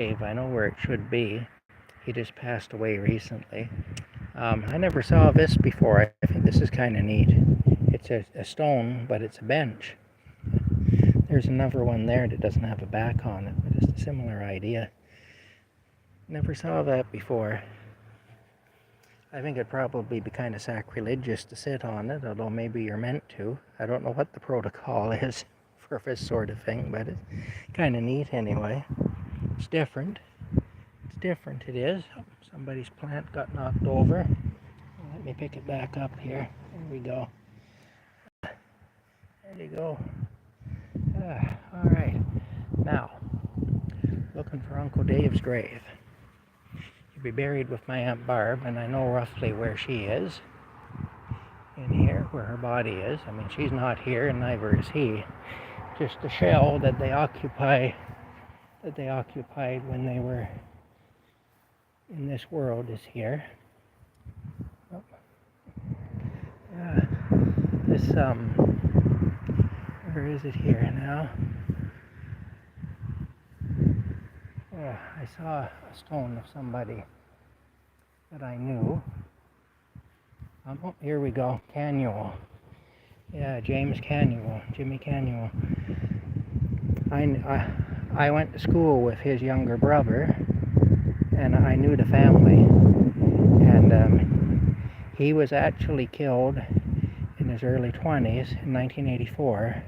grave. I know where it should be. He just passed away recently. I never saw this before. I think this is kind of neat. It's a stone, but it's a bench. There's another one there that doesn't have a back on it, but it's a similar idea. Never saw that before. I think it'd probably be kind of sacrilegious to sit on it, although maybe you're meant to. I don't know what the protocol is for this sort of thing, but it's kind of neat anyway. It's different. It's different, it is. Somebody's plant got knocked over. Let me pick it back up here. There we go. There you go. All right. Now, looking for Uncle Dave's grave. He'll be buried with my Aunt Barb, and I know roughly where she is. In here, where her body is. I mean, she's not here, and neither is he. Just the shell that they occupied when they were in this world is here. Oh. Where is it here now? Oh, I saw a stone of somebody that I knew. Oh, here we go, Canuel. Yeah, James Canuel, Jimmy Canuel. I went to school with his younger brother, and I knew the family. And he was actually killed in his early 20s in 1984.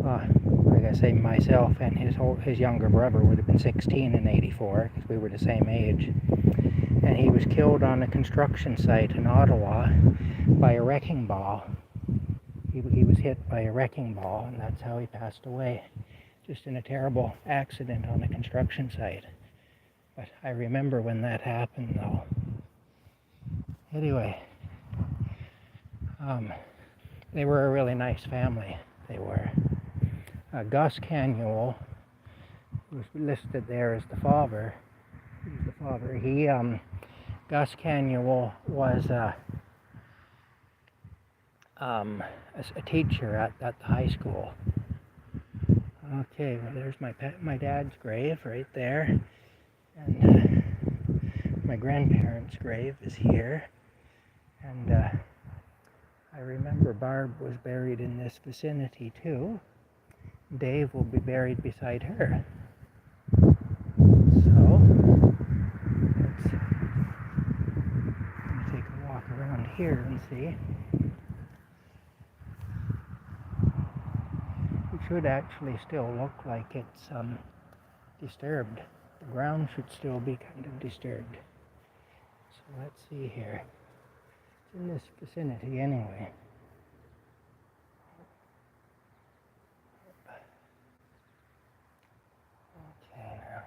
Like I say, myself and his younger brother would have been 16 in 84 because we were the same age. And he was killed on a construction site in Ottawa by a wrecking ball. He was hit by a wrecking ball, and that's how he passed away. Just in a terrible accident on a construction site. But I remember when that happened, though. Anyway, they were a really nice family. They were. Gus Canuel was listed there as the father. He's the father. Gus Canuel was a teacher at the high school. Okay, well, there's my dad's grave right there, and my grandparents' grave is here, and I remember Barb was buried in this vicinity too. Dave will be buried beside her. So, let me take a walk around here and see. It should actually still look like it's disturbed. The ground should still be kind of disturbed. So let's see here. It's in this vicinity anyway. Okay, now.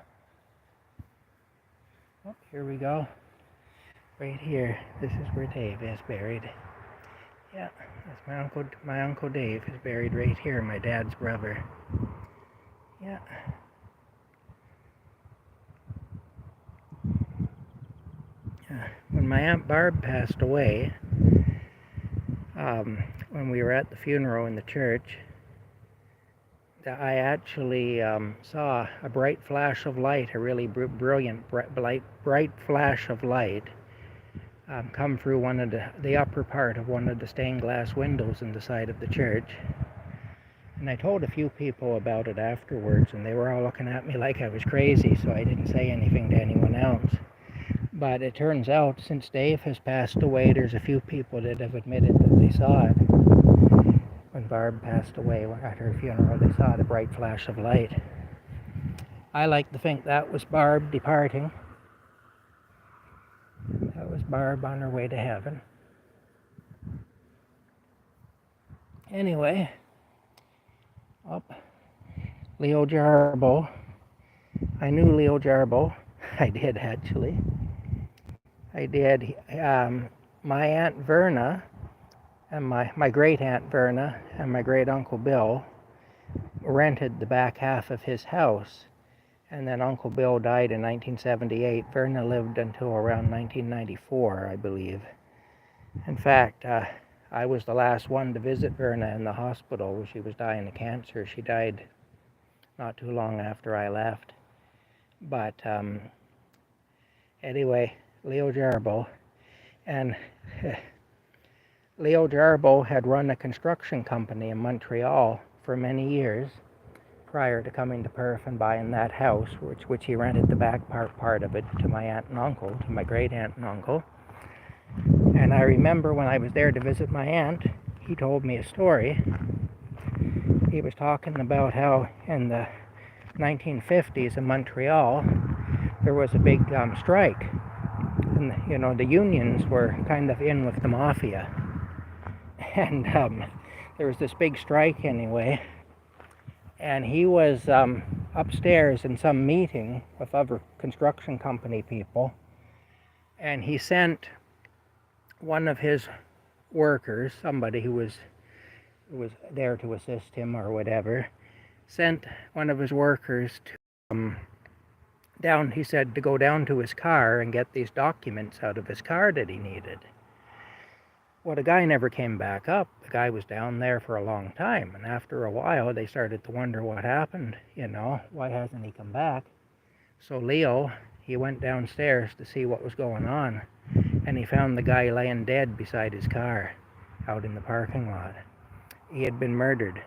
Oh, here we go. Right here. This is where Dave is buried. Yeah, that's my uncle Dave is buried right here, my dad's brother. Yeah. When my Aunt Barb passed away, when we were at the funeral in the church, I actually saw a bright flash of light, a really brilliant, bright flash of light come through one of the upper part of one of the stained glass windows in the side of the church. And I told a few people about it afterwards, and they were all looking at me like I was crazy, so I didn't say anything to anyone else. But it turns out, since Dave has passed away, there's a few people that have admitted that they saw it. When Barb passed away at her funeral, they saw the bright flash of light. I like to think that was Barb departing. That was Barb on her way to heaven. Anyway, Leo Jarbo. I knew Leo Jarbo. I did, actually. I did. My Aunt Verna and my great Aunt Verna and my great Uncle Bill rented the back half of his house. And then Uncle Bill died in 1978. Verna lived until around 1994, I believe. In fact, I was the last one to visit Verna in the hospital where she was dying of cancer. She died not too long after I left. But anyway, Leo Jarbo. And Leo Jarbo had run a construction company in Montreal for many years prior to coming to Perth and buying that house, which he rented the back part of it to my aunt and uncle, to my great aunt and uncle. And I remember when I was there to visit my aunt, he told me a story. He was talking about how in the 1950s in Montreal there was a big strike, and the unions were kind of in with the mafia, and there was this big strike anyway, and he was upstairs in some meeting with other construction company people, and he sent one of his workers, somebody who was there to assist him or whatever, sent one of his workers to down, he said, to go down to his car and get these documents out of his car that he needed. Well, the guy never came back up. The guy was down there for a long time, and after a while they started to wonder what happened, why hasn't he come back? So Leo, he went downstairs to see what was going on, and he found the guy laying dead beside his car out in the parking lot. He had been murdered,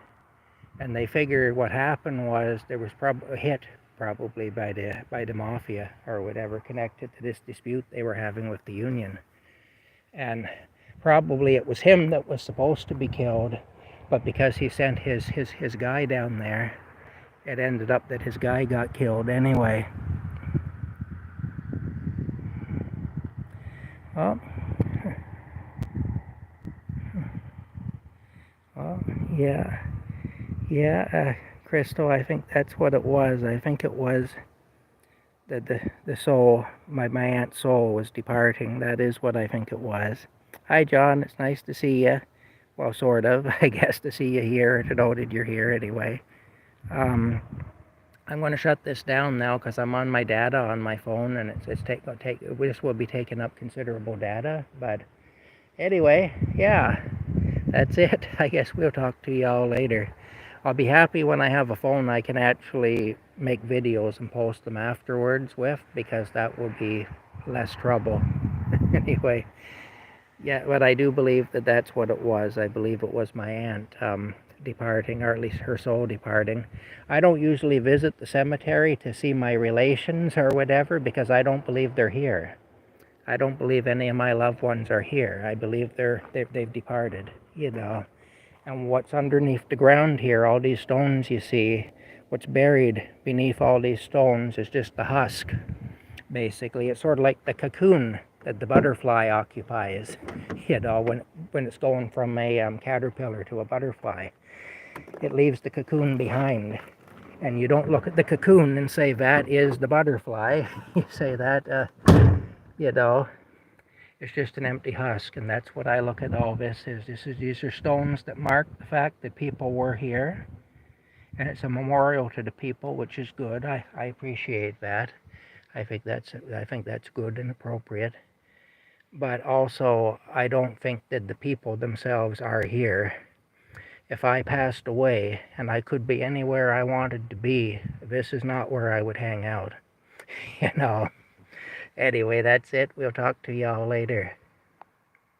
and they figured what happened was there was a hit probably by the mafia or whatever, connected to this dispute they were having with the union, and probably it was him that was supposed to be killed, but because he sent his guy down there, it ended up that his guy got killed anyway. Well, yeah, Crystal, I think that's what it was. I think it was that the soul, my aunt's soul was departing. That is what I think it was. Hi, John. It's nice to see you. Well, sort of, I guess, to see you here, to know that you're here anyway. I'm going to shut this down now because I'm on my data on my phone, and this will be taking up considerable data. But anyway, yeah, that's it. I guess we'll talk to y'all later. I'll be happy when I have a phone I can actually make videos and post them afterwards with, because that will be less trouble. Anyway, yeah, but I do believe that that's what it was. I believe it was my aunt departing, or at least her soul departing. I don't usually visit the cemetery to see my relations or whatever, because I don't believe they're here. I don't believe any of my loved ones are here. I believe they've departed, And what's underneath the ground here, all these stones you see, what's buried beneath all these stones is just the husk, basically. It's sort of like the cocoon that the butterfly occupies, when it's going from a caterpillar to a butterfly. It leaves the cocoon behind. And you don't look at the cocoon and say, that is the butterfly. You say that, it's just an empty husk, and that's what I look at all this is. These are stones that mark the fact that people were here, and it's a memorial to the people, which is good. I appreciate that. I think that's good and appropriate. But also, I don't think that the people themselves are here. If I passed away and I could be anywhere I wanted to be, this is not where I would hang out. Anyway, that's it. We'll talk to y'all later.